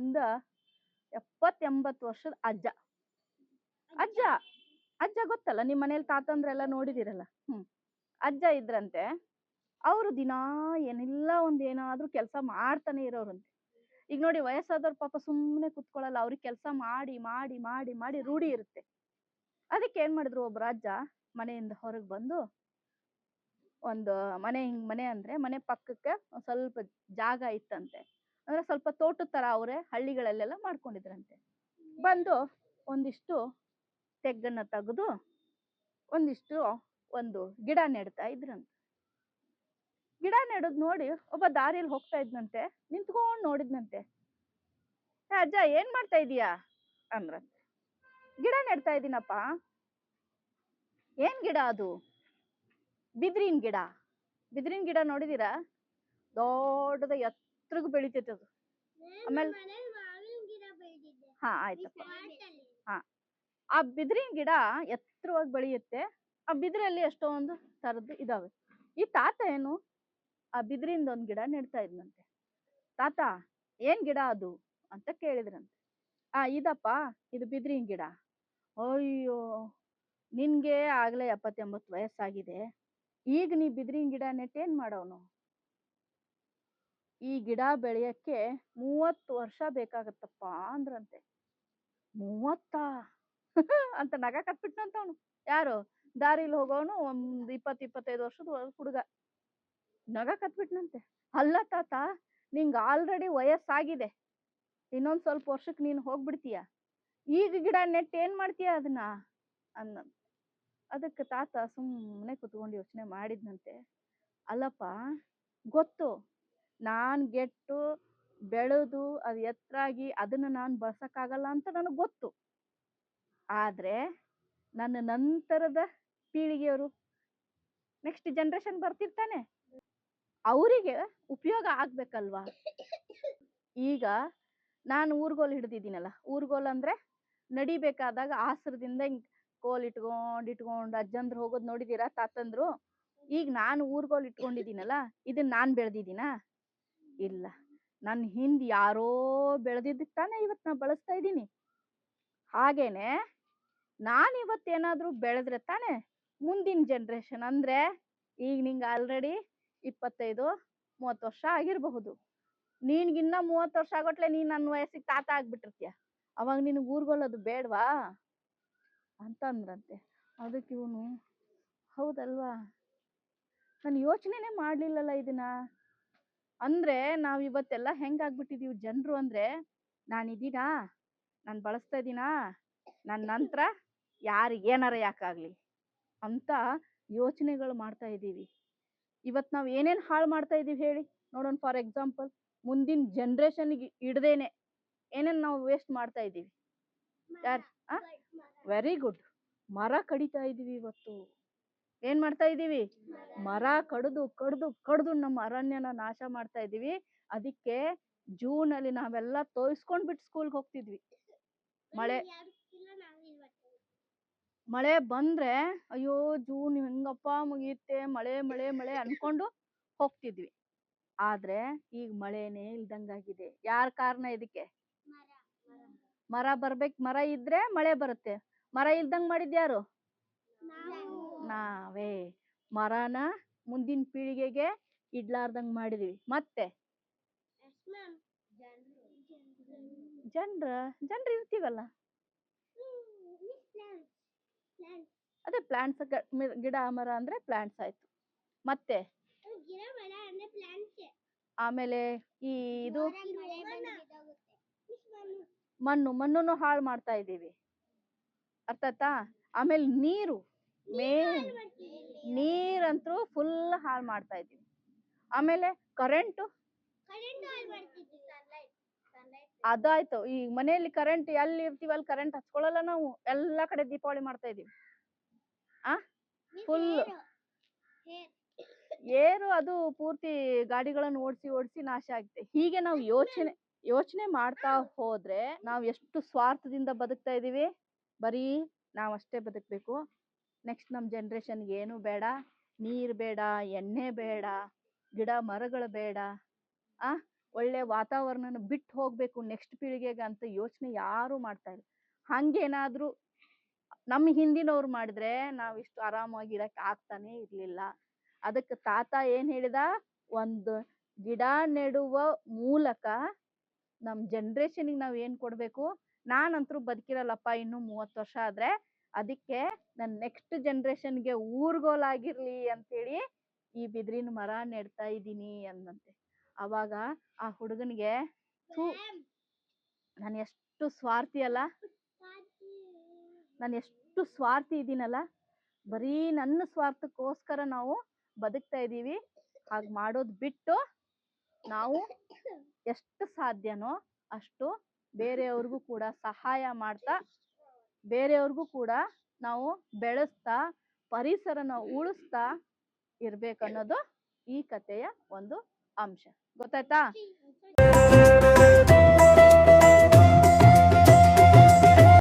ಒಂದ 70-80 ವರ್ಷದ ಅಜ್ಜ. ಅಜ್ಜ ಅಜ್ಜ ಗೊತ್ತಲ್ಲ, ನಿಮ್ ಮನೇಲಿ ತಾತಂದ್ರೆಲ್ಲ ನೋಡಿದಿರಲ್ಲ. ಅಜ್ಜ ಇದ್ರಂತೆ. ಅವರು ದಿನಾ ಏನಿಲ್ಲ ಒಂದ್ ಏನಾದ್ರೂ ಕೆಲಸ ಮಾಡ್ತಾನೆ ಇರೋರಂತೆ. ಈಗ ನೋಡಿ, ವಯಸ್ಸಾದವ್ರ ಪಾಪ ಸುಮ್ಮನೆ ಕುತ್ಕೊಳ್ಳಲ್ಲ, ಅವ್ರಿಗೆ ಕೆಲಸ ಮಾಡಿ ಮಾಡಿ ಮಾಡಿ ಮಾಡಿ ರೂಢಿ ಇರುತ್ತೆ. ಅದಕ್ಕೆ ಏನ್ ಮಾಡಿದ್ರು, ಒಬ್ಬ ಅಜ್ಜ ಮನೆಯಿಂದ ಹೊರಗೆ ಬಂದು ಒಂದು ಮನೆ ಅಂದ್ರೆ ಮನೆ ಪಕ್ಕಕ್ಕೆ ಒಂದ್ ಸ್ವಲ್ಪ ಜಾಗ ಇತ್ತಂತೆ. ಅಂದ್ರೆ ಸ್ವಲ್ಪ ತೋಟದ ತರ ಅವರೇ ಹಳ್ಳಿಗಳಲ್ಲೆಲ್ಲ ಮಾಡ್ಕೊಂಡಿದ್ರಂತೆ. ಬಂದು ಒಂದಿಷ್ಟು ತೆಗ್ಗನ್ನ ತೆಗೆದು ಒಂದಿಷ್ಟು ಒಂದು ಗಿಡ ನೆಡ್ತಾ ಇದ್ರಂತೆ. ಗಿಡ ನೆಡೋದ್ ನೋಡಿ ಒಬ್ಬ ದಾರಿಯಲ್ಲಿ ಹೋಗ್ತಾ ಇದ್ನಂತೆ, ನಿಂತ್ಕೊಂಡ್ ನೋಡಿದ್ನಂತೆ. ಅಜ್ಜ ಏನ್ ಮಾಡ್ತಾ ಇದೀಯಾ ಅಂದ್ರಂತೆ. ಗಿಡ ನೆಡ್ತಾ ಇದ್ದೀನಪ್ಪ. ಏನ್ ಗಿಡ ಅದು? ಬಿದ್ರಿನ ಗಿಡ. ಬಿದ್ರಿನ ಗಿಡ ನೋಡಿದೀರಾ? ದೊಡ್ಡದ ಎತ್ತರಕ್ಕೆ ಬೆಳಿತೈತೆ ಅದು. ಆಮೇಲೆ ಹಾ ಆಯ್ತಪ್ಪ. ಹಾ, ಆ ಬಿದ್ರಿನ ಗಿಡ ಎತ್ತರವಾಗಿ ಬೆಳೆಯುತ್ತೆ. ಆ ಬಿದ್ರಲ್ಲಿ ಎಷ್ಟೊಂದು ತರದ್ದು ಇದಾವೆ. ಈ ತಾತ ಏನು, ಆ ಬಿದ್ರಿಂದ ಒಂದ್ ಗಿಡ ನೆಡ್ತಾ ಇದ್ನಂತೆ. ತಾತ ಏನ್ ಗಿಡ ಅದು ಅಂತ ಕೇಳಿದ್ರಂತೆ. ಇದಪ್ಪ, ಇದು ಬಿದ್ರಿನ ಗಿಡ. ಅಯ್ಯೋ, ನಿನ್ಗೆ ಆಗ್ಲೇ 70-80 ವಯಸ್ಸಾಗಿದೆ, ಈಗ ನೀ ಬಿದ್ರಿನ ಗಿಡ ನೆಟ್ಟೇನ್ ಮಾಡೋನು? ಈ ಗಿಡ ಬೆಳೆಯಕ್ಕೆ 30 ವರ್ಷ ಬೇಕಾಗತ್ತಪ್ಪ ಅಂದ್ರಂತೆ. 30 ಅಂತ ನಗ ಕತ್ಬಿಟ್ನಂತ ಅವನು. ಯಾರು? ದಾರಿಲಿ ಹೋಗೋನು, ಒಂದ್ 20-25 ವರ್ಷದ ಹುಡುಗ ನಗ ಕತ್ಬಿಟ್ನಂತೆ. ಅಲ್ಲ ತಾತ, ನಿಂಗ ಆಲ್ರೆಡಿ ವಯಸ್ಸಾಗಿದೆ, ಇನ್ನೊಂದ್ ಸ್ವಲ್ಪ ವರ್ಷಕ್ಕೆ ನೀನು ಹೋಗ್ಬಿಡ್ತೀಯ, ಈಗ ಗಿಡ ನೆಟ್ ಏನ್ ಮಾಡ್ತೀಯ ಅದನ್ನ ಅನ್ನ. ಅದಕ್ಕೆ ತಾತ ಸುಮ್ಮನೆ ಕುತ್ಕೊಂಡು ಯೋಚನೆ ಮಾಡಿದ್ನಂತೆ. ಅಲ್ಲಪ್ಪ, ಗೊತ್ತು ನಾನ್ ಗೆಟ್ಟು ಬೆಳೆದು ಅದು ಎತ್ತರಾಗಿ ಅದನ್ನ ನಾನು ಬಳಸಕ್ಕಾಗಲ್ಲ ಅಂತ ನನಗ್ ಗೊತ್ತು. ಆದ್ರೆ ನನ್ನ ನಂತರದ ಪೀಳಿಗೆಯವರು, ನೆಕ್ಸ್ಟ್ ಜನರೇಷನ್ ಬರ್ತಿರ್ತಾನೆ, ಅವರಿಗೆ ಉಪಯೋಗ ಆಗ್ಬೇಕಲ್ವಾ? ಈಗ ನಾನು ಊರ್ಗೋಲ್ ಹಿಡ್ದಿದ್ದೀನಲ್ಲ, ಊರ್ಗೋಲ್ ಅಂದ್ರೆ ನಡಿಬೇಕಾದಾಗ ಆಸರದಿಂದ ಕೋಲ್ ಇಟ್ಕೊಂಡು ಅಜ್ಜಂದ್ರು ಹೋಗೋದ್ ನೋಡಿದೀರಾ, ತಾತಂದ್ರು? ಈಗ ನಾನು ಊರ್ಗೋಲ್ ಇಟ್ಕೊಂಡಿದ್ದೀನಲ್ಲ, ಇದನ್ನ ನಾನ್ ಬೆಳೆದಿದ್ದೀನ? ಇಲ್ಲ, ನನ್ ಹಿಂದ್ ಯಾರೋ ಬೆಳೆದಿದ್ದಕ್ ತಾನೇ ಇವತ್ ನಾ ಬಳಸ್ತಾ ಇದ್ದೀನಿ. ಹಾಗೇನೆ ನಾನ್ ಇವತ್ತೇನಾದ್ರೂ ಬೆಳೆದ್ರೆ ತಾನೆ ಮುಂದಿನ ಜನರೇಷನ್, ಅಂದ್ರೆ ಈಗ ನಿಂಗೆ ಆಲ್ರೆಡಿ 25-30 ವರ್ಷ ಆಗಿರಬಹುದು. ನೀನ್ಗಿನ್ನ 30 ವರ್ಷ ಆಗೋಟ್ಲೆ ನೀನ್ ನನ್ನ ವಯಸ್ಸಿಗೆ ತಾತ ಆಗ್ಬಿಟ್ಟಿರ್ತೀಯ. ಅವಾಗ ನಿನಗ್ ಊರ್ಗೊಲ್ಲೋದು ಬೇಡ್ವಾ ಅಂತಂದ್ರಂತೆ. ಅದಕ್ಕೆ ಇವನು, ಹೌದಲ್ವಾ, ನಾನು ಯೋಚನೆನೇ ಮಾಡ್ಲಿಲ್ಲಲ್ಲ ಇದನ್ನ. ಅಂದ್ರೆ ನಾವ್ ಇವತ್ತೆಲ್ಲ ಹೆಂಗಾಗ್ಬಿಟ್ಟಿದೀವಿ ಜನರು ಅಂದ್ರೆ, ನಾನಿದ್ದೀನಾ, ನಾನು ಬಳಸ್ತಾ ಇದ್ದೀನಾ, ನನ್ನ ನಂತರ ಯಾರಿಗೆ ಏನಾರ ಯಾಕಾಗ್ಲಿ ಅಂತ ಯೋಚನೆಗಳು ಮಾಡ್ತಾ ಇದ್ದೀವಿ. ಇವತ್ ನಾವ್ ಏನೇನ್ ಹಾಳು ಮಾಡ್ತಾ ಇದೀವಿ ಹೇಳಿ ನೋಡೋಣ. ಫಾರ್ ಎಕ್ಸಾಂಪಲ್, ಮುಂದಿನ ಜನರೇಷನ್ಗೆ ಇಡ್ದೇನೆ ಏನೇನ್ ನಾವು ವೇಸ್ಟ್ ಮಾಡ್ತಾ ಇದೀವಿ. Very good. ಮರ ಕಡಿತಾ ಇದೀವಿ ಇವತ್ತು. ಏನ್ ಮಾಡ್ತಾ ಇದೀವಿ? ಮರ ಕಡ್ದು ಕಡ್ದು ಕಡ್ದು ನಮ್ಮ ಅರಣ್ಯನ ನಾಶ ಮಾಡ್ತಾ ಇದೀವಿ. ಅದಕ್ಕೆ ಜೂನ್ ಅಲ್ಲಿ ನಾವೆಲ್ಲ ತೋರಿಸ್ಕೊಂಡ್ಬಿಟ್ಟು ಸ್ಕೂಲ್ಗೆ ಹೋಗ್ತಿದ್ವಿ. ಮಳೆ ಬಂದ್ರೆ ಅಯ್ಯೋ ಜೂನ್ ಹೆಂಗಪ್ಪ ಮುಗಿಯುತ್ತೆ, ಮಳೆ ಮಳೆ ಮಳೆ ಅನ್ಕೊಂಡು ಹೋಗ್ತಿದ್ವಿ. ಆದ್ರೆ ಈಗ ಮಳೆನೇ ಇಲ್ದಂಗಾಗಿದೆ. ಯಾರ ಕಾರಣ ಇದಕ್ಕೆ? ಮರ ಬರ್ಬೇಕು. ಮರ ಇದ್ರೆ ಮಳೆ ಬರುತ್ತೆ. ಮರ ಇಲ್ದಂಗ್ ಮಾಡಿದ್ಯಾರು? ನಾವೇ. ಮರನ ಮುಂದಿನ ಪೀಳಿಗೆಗೆ ಇಡ್ಲಾರ್ದಂಗ್ ಮಾಡಿದೀವಿ. ಮತ್ತೆ ಜನರು ಇರ್ತೀವಲ್ಲ, ಅದೇ ಪ್ಲಾಂಟ್ಸ್. ಗಿಡ ಮರ ಅಂದ್ರೆ ಪ್ಲಾಂಟ್ಸ್ ಆಯ್ತು. ಮತ್ತೆ ಆಮೇಲೆ ಇದು ಮಣ್ಣನ್ನು ಹಾಳು ಮಾಡ್ತಾ ಇದ್ದೀವಿ, ಅರ್ಥ ಆಯ್ತಾ? ಆಮೇಲೆ ನೀರಂತೂ ಫುಲ್ ಹಾಳು ಮಾಡ್ತಾ ಇದ್ದೀವಿ. ಆಮೇಲೆ ಕರೆಂಟ್ ಅದಾಯ್ತು. ಈ ಮನೆಯಲ್ಲಿ ಕರೆಂಟ್ ಎಲ್ಲಿ ಇರ್ತೀವಿ ಅಲ್ಲಿ ಕರೆಂಟ್ ಹಚ್ಕೊಳ್ಳಲ್ಲ ನಾವು. ಎಲ್ಲಾ ಕಡೆ ದೀಪಾವಳಿ ಮಾಡ್ತಾ ಇದೀವಿ. ಫುಲ್ ಏರು ಅದು ಪೂರ್ತಿ ಗಾಡಿಗಳನ್ನು ಓಡಿಸಿ ನಾಶ ಆಗುತ್ತೆ. ಹೀಗೆ ನಾವು ಯೋಚನೆ ಮಾಡ್ತಾ ಹೋದ್ರೆ ನಾವು ಎಷ್ಟು ಸ್ವಾರ್ಥದಿಂದ ಬದುಕ್ತಾ ಇದೀವಿ. ಬರೀ ನಾವಷ್ಟೇ ಬದುಕ್ಬೇಕು, ನೆಕ್ಸ್ಟ್ ನಮ್ ಜನರೇಷನ್ಗೆ ಏನು ಬೇಡ, ನೀರ್ ಬೇಡ, ಎಣ್ಣೆ ಬೇಡ, ಗಿಡ ಮರಗಳು ಬೇಡ, ಒಳ್ಳೆ ವಾತಾವರಣನ ಬಿಟ್ಟು ಹೋಗ್ಬೇಕು ನೆಕ್ಸ್ಟ್ ಪೀಳಿಗೆಗೆ ಅಂತ ಯೋಚನೆ ಯಾರು ಮಾಡ್ತಾ ಇಲ್ಲ. ಹಂಗೇನಾದ್ರೂ ನಮ್ಮ ಹಿಂದಿನವ್ರು ಮಾಡಿದ್ರೆ ನಾವಿಷ್ಟು ಆರಾಮಾಗಿ ಇರಕ್ ಆಗ್ತಾನೆ ಇರ್ಲಿಲ್ಲ. ಅದಕ್ಕೆ ತಾತ ಏನ್ ಹೇಳಿದ, ಒಂದು ಗಿಡ ನೆಡುವ ಮೂಲಕ ನಮ್ ಜನರೇಷನ್ಗೆ ನಾವ್ ಏನ್ ಕೊಡ್ಬೇಕು, ನಾನಂತರೂ ಬದುಕಿರಲ್ಲಪ್ಪ ಇನ್ನು 30 ವರ್ಷ ಆದ್ರೆ, ಅದಕ್ಕೆ ನನ್ ನೆಕ್ಸ್ಟ್ ಜನರೇಷನ್ಗೆ ಊರ್ಗೋಲಾಗಿರ್ಲಿ ಅಂತೇಳಿ ಈ ಬಿದಿರಿನ ಮರ ನೆಡ್ತಾ ಇದ್ದೀನಿ ಅಂದಂತೆ. ಅವಾಗ ಆ ಹುಡುಗನಿಗೆ ನಾನು ಎಷ್ಟು ಸ್ವಾರ್ಥಿ ಅಲ್ಲ, ನಾನು ಎಷ್ಟು ಸ್ವಾರ್ಥಿ ಇದೀನಲ್ಲ, ಬರೀ ನನ್ನ ಸ್ವಾರ್ಥಕ್ಕೋಸ್ಕರ ನಾವು ಬದುಕ್ತಾ ಇದೀವಿ. ಹಾಗೆ ಮಾಡೋದು ಬಿಟ್ಟು ನಾವು ಎಷ್ಟು ಸಾಧ್ಯನೋ ಅಷ್ಟು ಬೇರೆಯವ್ರಿಗೂ ಕೂಡ ಸಹಾಯ ಮಾಡ್ತಾ, ಬೇರೆಯವ್ರಿಗೂ ಕೂಡ ನಾವು ಬೆಳೆಸ್ತಾ, ಪರಿಸರನ ಉಳಿಸ್ತಾ ಇರ್ಬೇಕನ್ನೋದು ಈ ಕಥೆಯ ಒಂದು ಅಂಶ. ಗೊತ್ತಾಯ್ತಾ?